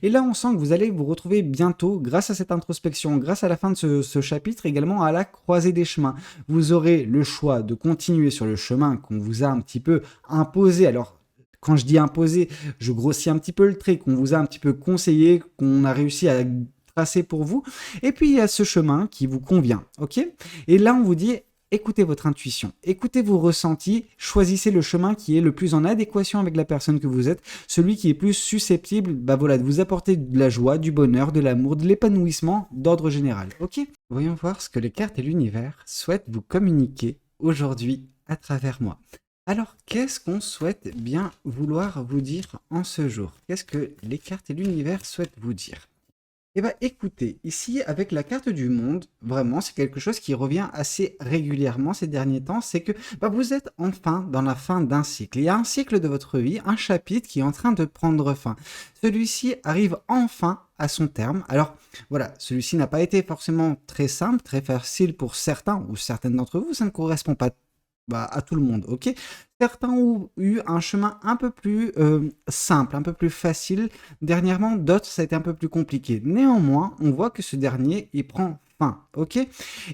Et là, on sent que vous allez vous retrouver bientôt, grâce à cette introspection, grâce à la fin de ce chapitre, également à la croisée des chemins. Vous aurez le choix de continuer sur le chemin qu'on vous a un petit peu imposé. Alors, quand je dis imposé, je grossis un petit peu le trait, qu'on vous a un petit peu conseillé, qu'on a réussi à tracer pour vous. Et puis, il y a ce chemin qui vous convient, ok? Et là, on vous dit, écoutez votre intuition, écoutez vos ressentis, choisissez le chemin qui est le plus en adéquation avec la personne que vous êtes, celui qui est plus susceptible bah voilà, de vous apporter de la joie, du bonheur, de l'amour, de l'épanouissement d'ordre général. Ok? Voyons voir ce que les cartes et l'univers souhaitent vous communiquer aujourd'hui à travers moi. Alors, qu'est-ce qu'on souhaite bien vouloir vous dire en ce jour? Qu'est-ce que les cartes et l'univers souhaitent vous dire? Eh bien, écoutez, ici, avec la carte du monde, vraiment, c'est quelque chose qui revient assez régulièrement ces derniers temps, c'est que bah, vous êtes enfin dans la fin d'un cycle. Il y a un cycle de votre vie, un chapitre qui est en train de prendre fin. Celui-ci arrive enfin à son terme. Alors, voilà, celui-ci n'a pas été forcément très simple, très facile pour certains ou certaines d'entre vous, ça ne correspond pas bah, à tout le monde, ok? Certains ont eu un chemin un peu plus simple, un peu plus facile. Dernièrement, d'autres, ça a été un peu plus compliqué. Néanmoins, on voit que ce dernier, il prend fin, ok?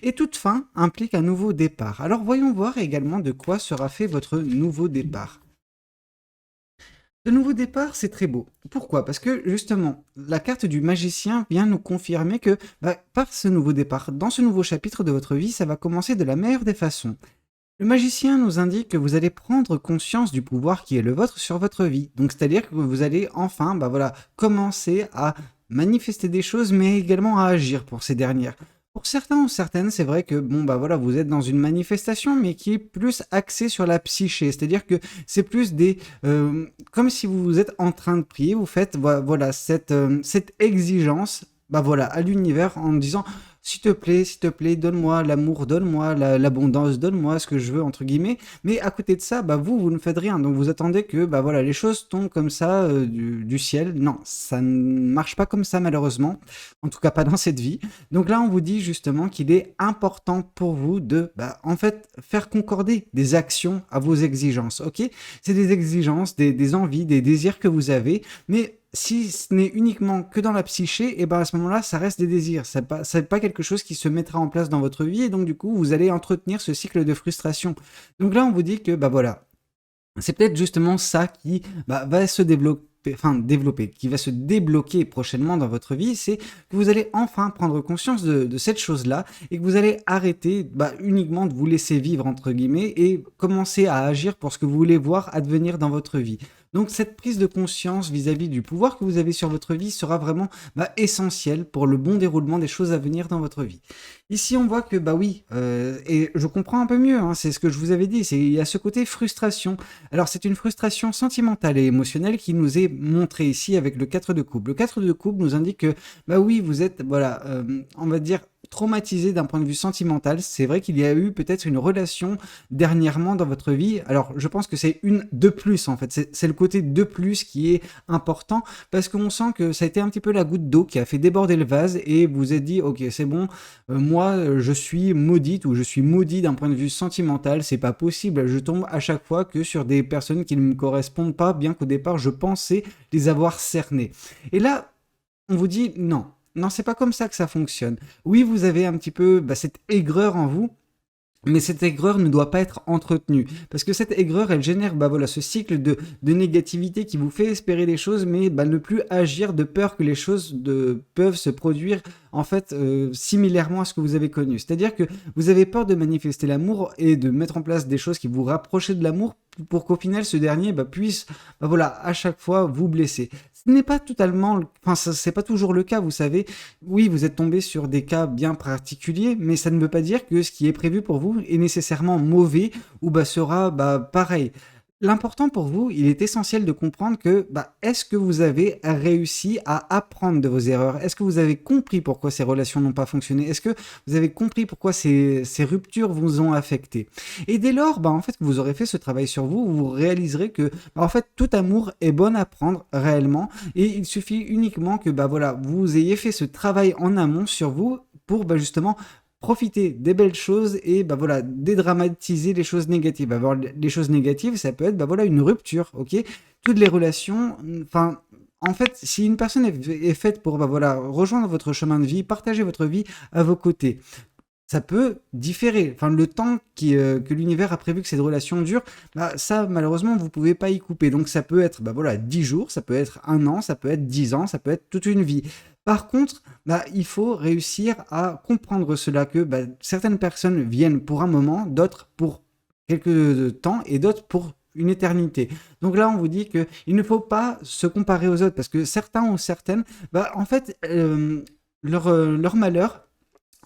Et toute fin implique un nouveau départ. Alors voyons voir également de quoi sera fait votre nouveau départ. Ce nouveau départ, c'est très beau. Pourquoi? Parce que justement, la carte du magicien vient nous confirmer que bah, par ce nouveau départ, dans ce nouveau chapitre de votre vie, ça va commencer de la meilleure des façons. Le magicien nous indique que vous allez prendre conscience du pouvoir qui est le vôtre sur votre vie. Donc, c'est-à-dire que vous allez enfin, bah voilà, commencer à manifester des choses, mais également à agir pour ces dernières. Pour certains ou certaines, c'est vrai que bon bah voilà, vous êtes dans une manifestation, mais qui est plus axée sur la psyché. C'est-à-dire que c'est plus des, comme si vous êtes en train de prier, vous faites voilà cette exigence, bah voilà, à l'univers en disant s'il te plaît, donne-moi l'amour, donne-moi l'abondance, donne-moi ce que je veux, entre guillemets. Mais à côté de ça, bah vous ne faites rien. Donc vous attendez que bah voilà, les choses tombent comme ça du ciel. Non, ça ne marche pas comme ça malheureusement. En tout cas pas dans cette vie. Donc là, on vous dit justement qu'il est important pour vous de bah, en fait faire concorder des actions à vos exigences. Ok? C'est des exigences, des envies, des désirs que vous avez, mais si ce n'est uniquement que dans la psyché, et ben à ce moment-là, ça reste des désirs. C'est pas quelque chose qui se mettra en place dans votre vie, et donc du coup, vous allez entretenir ce cycle de frustration. Donc là, on vous dit que bah voilà, c'est peut-être justement ça qui bah, va se développer, qui va se débloquer prochainement dans votre vie, c'est que vous allez enfin prendre conscience de cette chose-là et que vous allez arrêter bah, uniquement de vous laisser vivre, entre guillemets, et commencer à agir pour ce que vous voulez voir advenir dans votre vie. Donc cette prise de conscience vis-à-vis du pouvoir que vous avez sur votre vie sera vraiment bah, essentielle pour le bon déroulement des choses à venir dans votre vie. Ici, on voit que, bah oui, et je comprends un peu mieux, hein, c'est ce que je vous avais dit, il y a ce côté frustration. Alors, c'est une frustration sentimentale et émotionnelle qui nous est montrée ici avec le 4 de coupe. Le 4 de coupe nous indique que, bah oui, vous êtes, voilà, on va dire, traumatisé d'un point de vue sentimental. C'est vrai qu'il y a eu peut-être une relation dernièrement dans votre vie. Alors, je pense que c'est une de plus, en fait. C'est le côté de plus qui est important parce qu'on sent que ça a été un petit peu la goutte d'eau qui a fait déborder le vase et vous vous êtes dit, ok, c'est bon, moi, je suis maudite ou je suis maudit d'un point de vue sentimental. C'est pas possible. Je tombe à chaque fois que sur des personnes qui ne me correspondent pas, bien qu'au départ, je pensais les avoir cernées. Et là, on vous dit non. Non, c'est pas comme ça que ça fonctionne. Oui, vous avez un petit peu bah, cette aigreur en vous, mais cette aigreur ne doit pas être entretenue. Parce que cette aigreur, elle génère bah voilà, ce cycle de négativité qui vous fait espérer des choses, mais bah, ne plus agir de peur que les choses peuvent se produire en fait similairement à ce que vous avez connu. C'est-à-dire que vous avez peur de manifester l'amour et de mettre en place des choses qui vous rapprochent de l'amour pour qu'au final ce dernier bah, puisse bah, voilà, à chaque fois vous blesser. Ce n'est pas totalement, enfin c'est pas toujours le cas, vous savez. Oui, vous êtes tombé sur des cas bien particuliers, mais ça ne veut pas dire que ce qui est prévu pour vous est nécessairement mauvais ou bah, sera bah, pareil. L'important pour vous, il est essentiel de comprendre que bah, est-ce que vous avez réussi à apprendre de vos erreurs? Est-ce que vous avez compris pourquoi ces relations n'ont pas fonctionné? Est-ce que vous avez compris pourquoi ces ruptures vous ont affecté? Et dès lors, bah, en fait, que vous aurez fait ce travail sur vous, vous réaliserez que bah, en fait, tout amour est bon à prendre réellement et il suffit uniquement que bah, voilà, vous ayez fait ce travail en amont sur vous pour bah, justement profiter des belles choses et bah voilà, dédramatiser les choses négatives. Avoir les choses négatives, ça peut être bah voilà une rupture, ok? Toutes les relations, enfin en fait, si une personne est faite pour, bah, voilà, rejoindre votre chemin de vie, partager votre vie à vos côtés, ça peut différer. Enfin, le temps que l'univers a prévu que cette relation dure, bah, ça, malheureusement, vous pouvez pas y couper. Donc, ça peut être, bah, voilà, 10 jours, ça peut être un an, ça peut être 10 ans, ça peut être toute une vie. Par contre, bah, il faut réussir à comprendre cela, que bah, certaines personnes viennent pour un moment, d'autres pour quelques temps et d'autres pour une éternité. Donc là, on vous dit que il ne faut pas se comparer aux autres parce que certains ou certaines, bah, en fait, leur malheur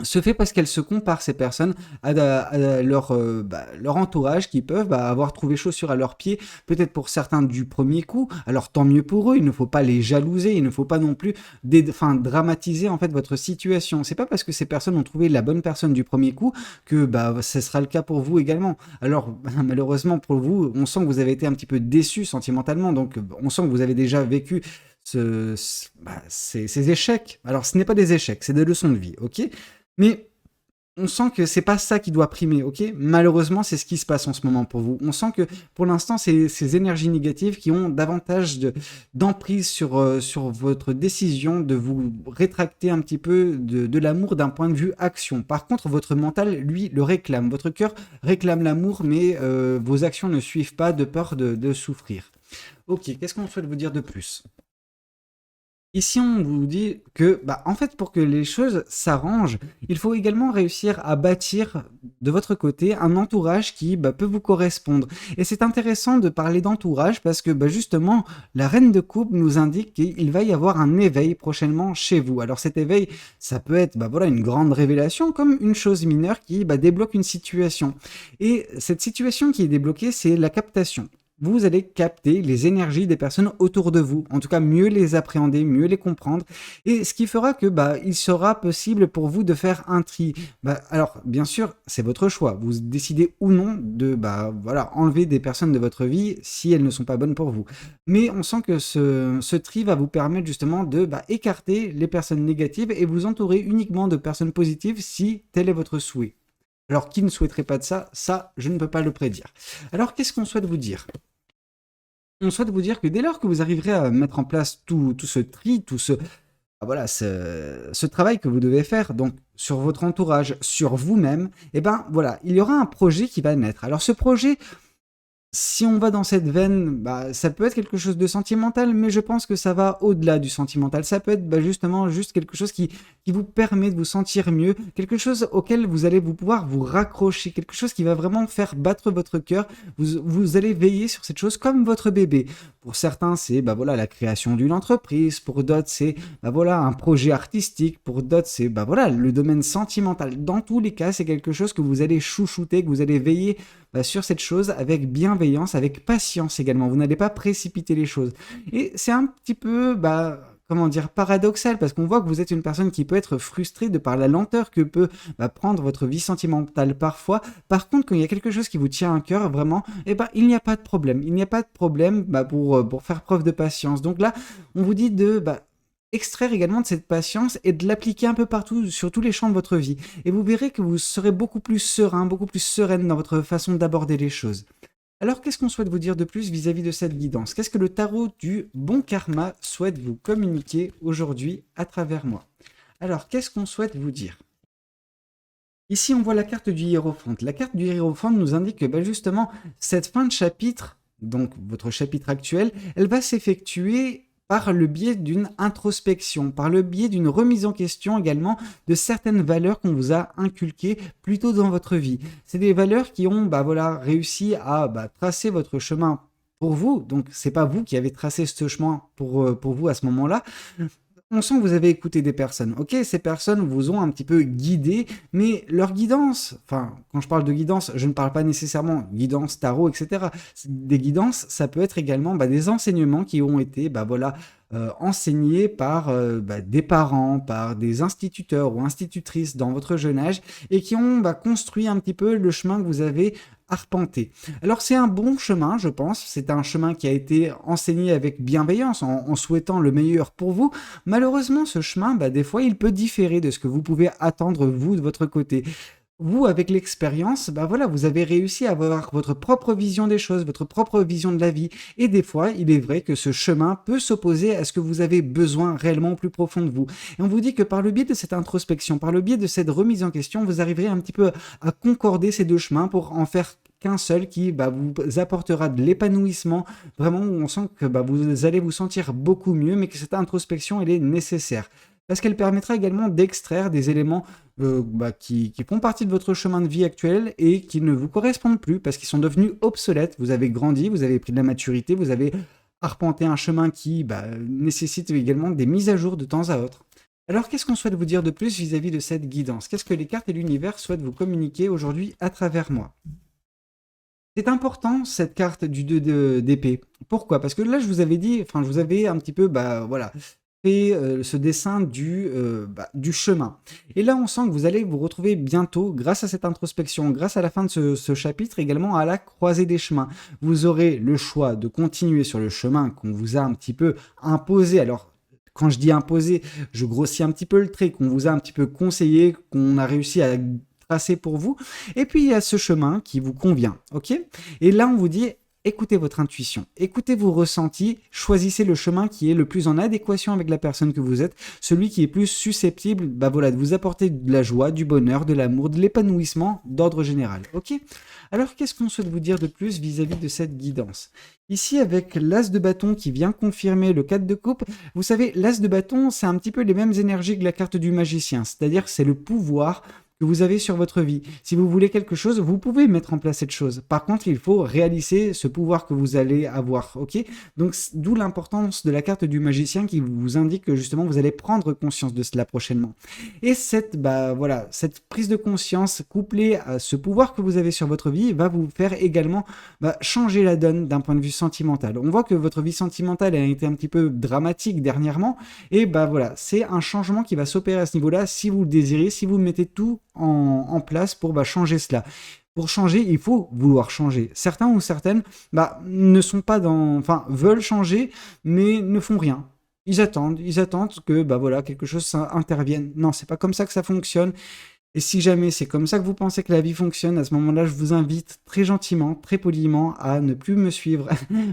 se fait parce qu'elles se comparent, ces personnes, à leur, bah, leur entourage qui peuvent bah, avoir trouvé chaussure à leurs pieds, peut-être pour certains du premier coup. Alors tant mieux pour eux, il ne faut pas les jalouser, il ne faut pas non plus enfin, dramatiser en fait votre situation. C'est pas parce que ces personnes ont trouvé la bonne personne du premier coup que bah, ce sera le cas pour vous également. Alors malheureusement pour vous, on sent que vous avez été un petit peu déçu sentimentalement, donc on sent que vous avez déjà vécu ces échecs. Alors ce n'est pas des échecs, c'est des leçons de vie, ok? Mais on sent que c'est pas ça qui doit primer, ok? Malheureusement, c'est ce qui se passe en ce moment pour vous. On sent que pour l'instant, c'est ces énergies négatives qui ont davantage d'emprise sur votre décision de vous rétracter un petit peu de l'amour d'un point de vue action. Par contre, votre mental, lui, le réclame. Votre cœur réclame l'amour, mais vos actions ne suivent pas de peur de souffrir. Ok, qu'est-ce qu'on souhaite vous dire de plus? Ici, on vous dit que, bah, en fait, pour que les choses s'arrangent, il faut également réussir à bâtir de votre côté un entourage qui bah, peut vous correspondre. Et c'est intéressant de parler d'entourage parce que bah, justement, la reine de coupe nous indique qu'il va y avoir un éveil prochainement chez vous. Alors cet éveil, ça peut être bah, voilà, une grande révélation comme une chose mineure qui bah, débloque une situation. Et cette situation qui est débloquée, c'est la captation. Vous allez capter les énergies des personnes autour de vous, en tout cas mieux les appréhender, mieux les comprendre, et ce qui fera que bah, il sera possible pour vous de faire un tri. Bah, alors bien sûr, c'est votre choix, vous décidez ou non de bah, voilà, enlever des personnes de votre vie si elles ne sont pas bonnes pour vous. Mais on sent que ce tri va vous permettre justement de bah, écarter les personnes négatives et vous entourer uniquement de personnes positives si tel est votre souhait. Alors, qui ne souhaiterait pas de ça? Ça, je ne peux pas le prédire. Alors, qu'est-ce qu'on souhaite vous dire? On souhaite vous dire que dès lors que vous arriverez à mettre en place tout ce tri, voilà, ce travail que vous devez faire, donc sur votre entourage, sur vous-même, et ben voilà, il y aura un projet qui va naître. Alors, ce projet, si on va dans cette veine, bah, ça peut être quelque chose de sentimental, mais je pense que ça va au-delà du sentimental. Ça peut être bah, justement juste quelque chose qui vous permet de vous sentir mieux, quelque chose auquel vous allez vous pouvoir vous raccrocher, quelque chose qui va vraiment faire battre votre cœur. Vous allez veiller sur cette chose comme votre bébé. Pour certains, c'est bah, voilà, la création d'une entreprise. Pour d'autres, c'est bah, voilà, un projet artistique. Pour d'autres, c'est bah, voilà, le domaine sentimental. Dans tous les cas, c'est quelque chose que vous allez chouchouter, que vous allez veiller bah, sur cette chose avec bienveillance, avec patience également. Vous n'allez pas précipiter les choses. Et c'est un petit peu, bah, comment dire, paradoxal, parce qu'on voit que vous êtes une personne qui peut être frustrée de par la lenteur que peut bah, prendre votre vie sentimentale parfois. Par contre, quand il y a quelque chose qui vous tient à cœur, vraiment, eh ben, il n'y a pas de problème. Il n'y a pas de problème bah, pour faire preuve de patience. Donc là, on vous dit de bah, extraire également de cette patience et de l'appliquer un peu partout sur tous les champs de votre vie. Et vous verrez que vous serez beaucoup plus serein, beaucoup plus sereine dans votre façon d'aborder les choses. Alors, qu'est-ce qu'on souhaite vous dire de plus vis-à-vis de cette guidance? Qu'est-ce que le tarot du bon karma souhaite vous communiquer aujourd'hui à travers moi? Alors, qu'est-ce qu'on souhaite vous dire? Ici, on voit la carte du hiérophante. La carte du hiérophante nous indique que bah, justement, cette fin de chapitre, donc votre chapitre actuel, elle va s'effectuer par le biais d'une introspection, par le biais d'une remise en question également de certaines valeurs qu'on vous a inculquées plus tôt dans votre vie. C'est des valeurs qui ont bah, voilà, réussi à bah, tracer votre chemin pour vous, donc c'est pas vous qui avez tracé ce chemin pour vous à ce moment-là. On sent que vous avez écouté des personnes. Ok, ces personnes vous ont un petit peu guidé, mais leur guidance, enfin, quand je parle de guidance, je ne parle pas nécessairement guidance, tarot, etc. Des guidances, ça peut être également bah, des enseignements qui ont été bah, voilà, enseignés par bah, des parents, par des instituteurs ou institutrices dans votre jeune âge et qui ont bah, construit un petit peu le chemin que vous avez arpenté. Alors c'est un bon chemin, je pense. C'est un chemin qui a été enseigné avec bienveillance, en souhaitant le meilleur pour vous. Malheureusement, ce chemin, bah, des fois, il peut différer de ce que vous pouvez attendre, vous, de votre côté. vous, avec l'expérience, bah voilà, vous avez réussi à avoir votre propre vision des choses, votre propre vision de la vie. Et des fois, il est vrai que ce chemin peut s'opposer à ce que vous avez besoin réellement au plus profond de vous. Et on vous dit que par le biais de cette introspection, par le biais de cette remise en question, vous arriverez un petit peu à concorder ces deux chemins pour en faire qu'un seul qui vous apportera de l'épanouissement, vraiment où on sent que vous allez vous sentir beaucoup mieux, mais que cette introspection, elle est nécessaire. Parce qu'elle permettra également d'extraire des éléments qui font partie de votre chemin de vie actuel et qui ne vous correspondent plus parce qu'ils sont devenus obsolètes. Vous avez grandi, vous avez pris de la maturité, vous avez arpenté un chemin qui nécessite également des mises à jour de temps à autre. Alors, qu'est-ce qu'on souhaite vous dire de plus vis-à-vis de cette guidance? Qu'est-ce que les cartes et l'univers souhaitent vous communiquer aujourd'hui à travers moi? C'est important cette carte du 2 d'épée. Pourquoi? Parce que là, je vous avais dit, enfin, je vous avais un petit peu, voilà, fait ce dessin du chemin. Et là, on sent que vous allez vous retrouver bientôt, grâce à cette introspection, grâce à la fin de ce chapitre, également à la croisée des chemins. Vous aurez le choix de continuer sur le chemin qu'on vous a un petit peu imposé. Alors, quand je dis imposé, je grossis un petit peu le trait, qu'on vous a un petit peu conseillé, qu'on a réussi à tracé pour vous. Et puis, il y a ce chemin qui vous convient, ok? Et là, on vous dit, écoutez votre intuition, écoutez vos ressentis, choisissez le chemin qui est le plus en adéquation avec la personne que vous êtes, celui qui est plus susceptible, de vous apporter de la joie, du bonheur, de l'amour, de l'épanouissement d'ordre général, ok? Alors, qu'est-ce qu'on souhaite vous dire de plus vis-à-vis de cette guidance? Ici, avec l'as de bâton qui vient confirmer le 4 de coupe, vous savez, l'as de bâton, c'est un petit peu les mêmes énergies que la carte du magicien, c'est-à-dire c'est le pouvoir que vous avez sur votre vie. Si vous voulez quelque chose, vous pouvez mettre en place cette chose. Par contre, il faut réaliser ce pouvoir que vous allez avoir, ok? Donc, d'où l'importance de la carte du magicien qui vous indique que justement, vous allez prendre conscience de cela prochainement. Et cette prise de conscience couplée à ce pouvoir que vous avez sur votre vie va vous faire également changer la donne d'un point de vue sentimental. On voit que votre vie sentimentale a été un petit peu dramatique dernièrement et c'est un changement qui va s'opérer à ce niveau-là si vous le désirez, si vous mettez tout en place pour changer cela. Pour changer, il faut vouloir changer. Certains ou certaines ne sont pas veulent changer, mais ne font rien. Ils attendent que quelque chose intervienne. Non, c'est pas comme ça que ça fonctionne. Et si jamais c'est comme ça que vous pensez que la vie fonctionne, à ce moment-là, je vous invite très gentiment, très poliment à ne plus me suivre.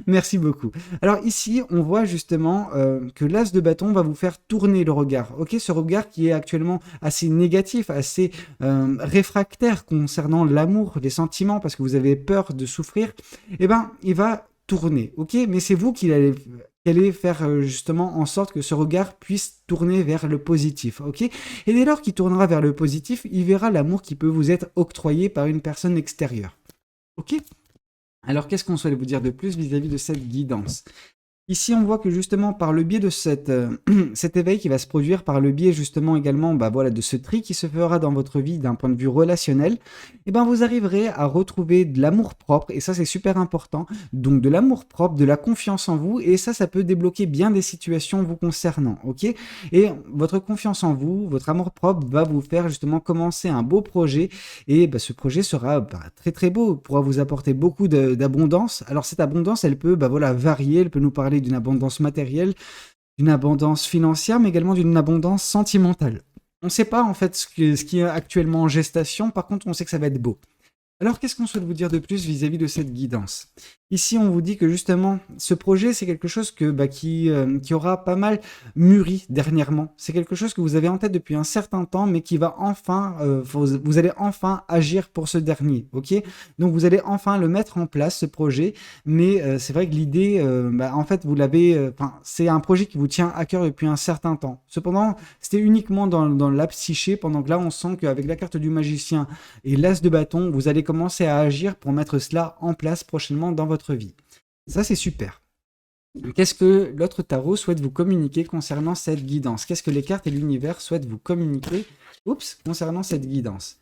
Merci beaucoup. Alors ici, on voit justement que l'as de bâton va vous faire tourner le regard. Ok, ce regard qui est actuellement assez négatif, assez réfractaire concernant l'amour, les sentiments, parce que vous avez peur de souffrir, il va tourner. Ok, mais c'est vous qui allez faire justement en sorte que ce regard puisse tourner vers le positif, ok? Et dès lors qu'il tournera vers le positif, il verra l'amour qui peut vous être octroyé par une personne extérieure, ok? Alors, qu'est-ce qu'on souhaite vous dire de plus vis-à-vis de cette guidance? Ici, on voit que justement, par le biais de cet éveil qui va se produire, par le biais justement également de ce tri qui se fera dans votre vie d'un point de vue relationnel, vous arriverez à retrouver de l'amour propre, et ça c'est super important, donc de l'amour propre, de la confiance en vous, et ça peut débloquer bien des situations vous concernant, ok? Et votre confiance en vous, votre amour propre va vous faire justement commencer un beau projet, et ce projet sera très très beau, pourra vous apporter beaucoup d'abondance. Alors cette abondance, elle peut varier, elle peut nous parler d'une abondance matérielle, d'une abondance financière, mais également d'une abondance sentimentale. On ne sait pas en fait ce qui est actuellement en gestation, par contre on sait que ça va être beau. Alors qu'est-ce qu'on souhaite vous dire de plus vis-à-vis de cette guidance? Ici on vous dit que justement ce projet c'est quelque chose qui aura pas mal mûri dernièrement. C'est quelque chose que vous avez en tête depuis un certain temps mais qui va enfin, vous allez enfin agir pour ce dernier, ok? Donc vous allez enfin le mettre en place ce projet, mais c'est vrai que l'idée, en fait vous l'avez, c'est un projet qui vous tient à cœur depuis un certain temps. Cependant c'était uniquement dans la psyché, pendant que là on sent qu'avec la carte du magicien et l'as de bâton, vous allez commencer à agir pour mettre cela en place prochainement dans votre vie. Ça, c'est super. Qu'est-ce que l'autre tarot souhaite vous communiquer concernant cette guidance? Qu'est-ce que les cartes et l'univers souhaitent vous communiquer concernant cette guidance?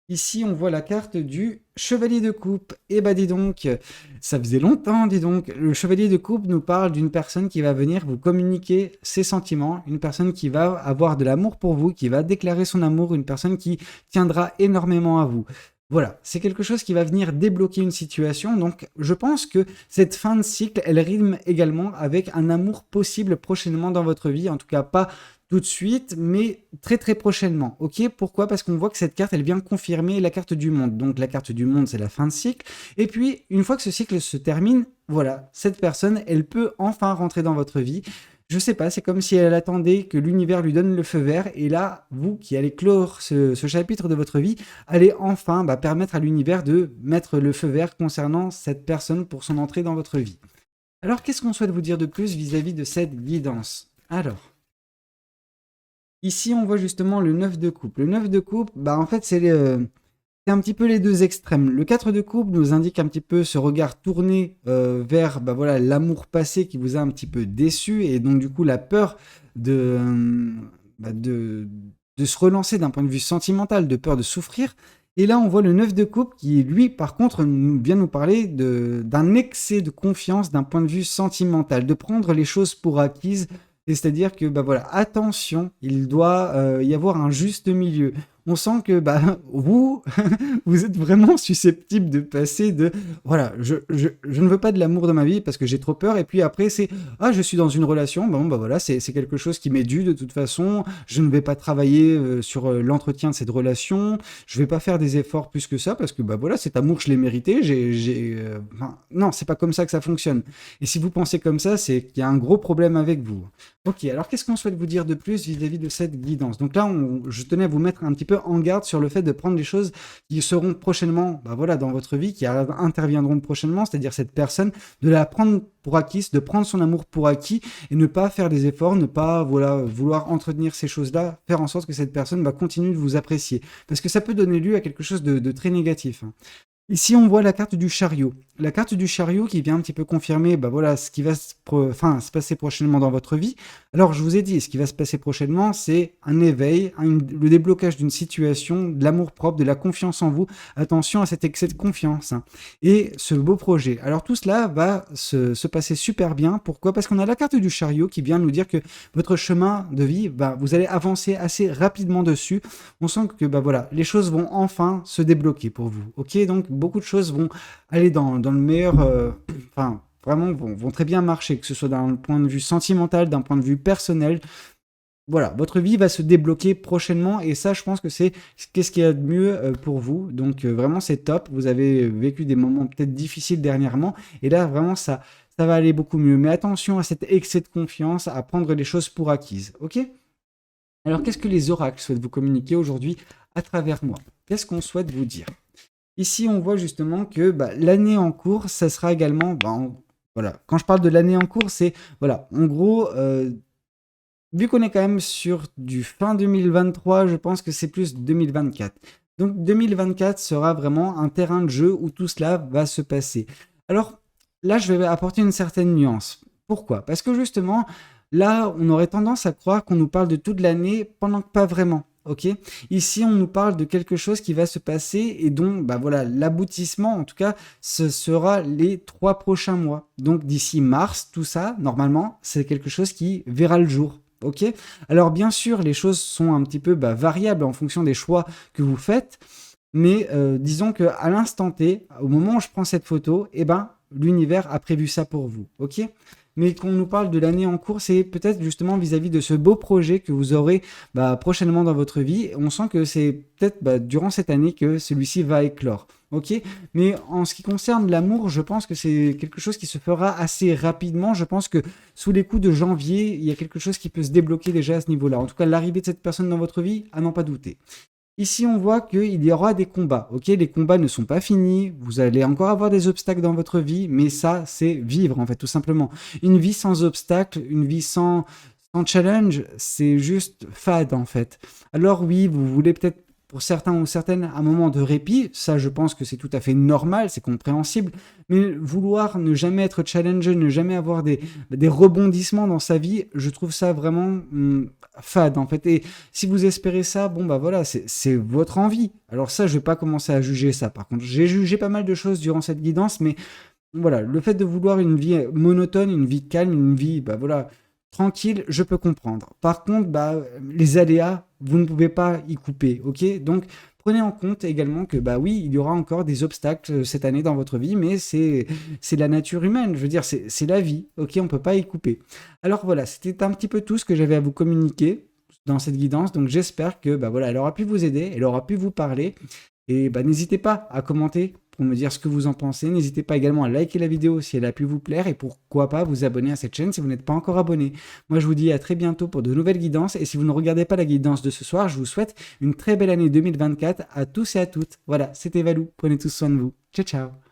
Ici, on voit la carte du chevalier de coupe. Et dis donc, ça faisait longtemps, dis donc. Le chevalier de coupe nous parle d'une personne qui va venir vous communiquer ses sentiments, une personne qui va avoir de l'amour pour vous, qui va déclarer son amour, une personne qui tiendra énormément à vous. Voilà, c'est quelque chose qui va venir débloquer une situation, donc je pense que cette fin de cycle, elle rime également avec un amour possible prochainement dans votre vie, en tout cas pas tout de suite, mais très très prochainement. Ok, pourquoi? Parce qu'on voit que cette carte, elle vient confirmer la carte du monde. Donc la carte du monde, c'est la fin de cycle. Et puis, une fois que ce cycle se termine, voilà, cette personne, elle peut enfin rentrer dans votre vie. Je sais pas, c'est comme si elle attendait que l'univers lui donne le feu vert. Et là, vous qui allez clore ce chapitre de votre vie, allez enfin permettre à l'univers de mettre le feu vert concernant cette personne pour son entrée dans votre vie. Alors, qu'est-ce qu'on souhaite vous dire de plus vis-à-vis de cette guidance? Alors, ici, on voit justement le 9 de coupe. Le 9 de coupe, en fait, c'est un petit peu les deux extrêmes. Le 4 de coupe nous indique un petit peu ce regard tourné vers voilà, l'amour passé qui vous a un petit peu déçu et donc du coup la peur de, bah, de, de se relancer d'un point de vue sentimental, de peur de souffrir. Et là, on voit le 9 de coupe qui, lui, par contre, vient nous parler d'un excès de confiance d'un point de vue sentimental, de prendre les choses pour acquises. C'est-à-dire que, voilà, attention, il doit y avoir un juste milieu. On sent que vous, vous êtes vraiment susceptible de passer de voilà, je ne veux pas de l'amour dans ma vie parce que j'ai trop peur. Et puis après, c'est ah, je suis dans une relation. Bon, voilà, c'est quelque chose qui m'est dû de toute façon. Je ne vais pas travailler sur l'entretien de cette relation. Je vais pas faire des efforts plus que ça parce que voilà, cet amour, je l'ai mérité. Non, c'est pas comme ça que ça fonctionne. Et si vous pensez comme ça, c'est qu'il y a un gros problème avec vous. Ok, alors qu'est-ce qu'on souhaite vous dire de plus vis-à-vis de cette guidance? Donc là, je tenais à vous mettre un petit peu en garde sur le fait de prendre les choses qui seront prochainement voilà, dans votre vie, qui interviendront prochainement, c'est-à-dire cette personne, de la prendre pour acquis, de prendre son amour pour acquis et ne pas faire des efforts, ne pas vouloir entretenir ces choses-là, faire en sorte que cette personne continue de vous apprécier. Parce que ça peut donner lieu à quelque chose de très négatif. Ici, on voit la carte du chariot. La carte du chariot qui vient un petit peu confirmer voilà, ce qui va se passer prochainement dans votre vie. Alors, je vous ai dit, ce qui va se passer prochainement, c'est un éveil, le déblocage d'une situation, de l'amour-propre, de la confiance en vous. Attention à cet excès de confiance. Et ce beau projet. Alors, tout cela va se passer super bien. Pourquoi? Parce qu'on a la carte du chariot qui vient nous dire que votre chemin de vie, vous allez avancer assez rapidement dessus. On sent que voilà, les choses vont enfin se débloquer pour vous. Ok, donc beaucoup de choses vont aller dans le meilleur, vraiment vont très bien marcher, que ce soit d'un point de vue sentimental, d'un point de vue personnel. Voilà, votre vie va se débloquer prochainement et ça, je pense que c'est qu'est-ce qu'il y a de mieux pour vous. Donc vraiment, c'est top. Vous avez vécu des moments peut-être difficiles dernièrement et là, vraiment, ça va aller beaucoup mieux. Mais attention à cet excès de confiance, à prendre les choses pour acquises. Ok? Alors, qu'est-ce que les oracles souhaitent vous communiquer aujourd'hui à travers moi? Qu'est-ce qu'on souhaite vous dire? Ici, on voit justement que l'année en cours, ça sera également... voilà. Quand je parle de l'année en cours, c'est... Voilà, en gros, vu qu'on est quand même sur du fin 2023, je pense que c'est plus 2024. Donc 2024 sera vraiment un terrain de jeu où tout cela va se passer. Alors là, je vais apporter une certaine nuance. Pourquoi? Parce que justement, là, on aurait tendance à croire qu'on nous parle de toute l'année pendant que pas vraiment. Ok. Ici, on nous parle de quelque chose qui va se passer et dont, voilà, l'aboutissement, en tout cas, ce sera les 3 prochains mois. Donc, d'ici mars, tout ça, normalement, c'est quelque chose qui verra le jour. Ok. Alors, bien sûr, les choses sont un petit peu variables en fonction des choix que vous faites, mais disons que à l'instant T, au moment où je prends cette photo, l'univers a prévu ça pour vous. Ok. Mais qu'on nous parle de l'année en cours, c'est peut-être justement vis-à-vis de ce beau projet que vous aurez prochainement dans votre vie. On sent que c'est peut-être durant cette année que celui-ci va éclore. Ok. Mais en ce qui concerne l'amour, je pense que c'est quelque chose qui se fera assez rapidement. Je pense que sous les coups de janvier, il y a quelque chose qui peut se débloquer déjà à ce niveau-là. En tout cas, l'arrivée de cette personne dans votre vie, à n'en pas douter. Ici, on voit qu'il y aura des combats. Ok, les combats ne sont pas finis. Vous allez encore avoir des obstacles dans votre vie, mais ça, c'est vivre en fait, tout simplement. Une vie sans obstacles, une vie sans challenge, c'est juste fade en fait. Alors oui, vous voulez peut-être pour certains ou certaines un moment de répit. Ça, je pense que c'est tout à fait normal, c'est compréhensible. Mais vouloir ne jamais être challengé, ne jamais avoir des rebondissements dans sa vie, je trouve ça vraiment fade en fait. Et si vous espérez ça, voilà, c'est votre envie. Alors ça, je vais pas commencer à juger ça. Par contre, j'ai jugé pas mal de choses durant cette guidance, mais voilà, le fait de vouloir une vie monotone, une vie calme, une vie, voilà, tranquille, je peux comprendre. Par contre, les aléas, vous ne pouvez pas y couper, ok? Donc, prenez en compte également que, oui, il y aura encore des obstacles cette année dans votre vie, mais c'est la nature humaine, je veux dire, c'est la vie, ok? On ne peut pas y couper. Alors voilà, c'était un petit peu tout ce que j'avais à vous communiquer. dans cette guidance. Donc j'espère que voilà, elle aura pu vous aider, elle aura pu vous parler. Et n'hésitez pas à commenter pour me dire ce que vous en pensez. N'hésitez pas également à liker la vidéo si elle a pu vous plaire et pourquoi pas vous abonner à cette chaîne si vous n'êtes pas encore abonné. Moi, je vous dis à très bientôt pour de nouvelles guidances. Et si vous ne regardez pas la guidance de ce soir, je vous souhaite une très belle année 2024 à tous et à toutes. Voilà, c'était Valou. Prenez tous soin de vous. Ciao, ciao.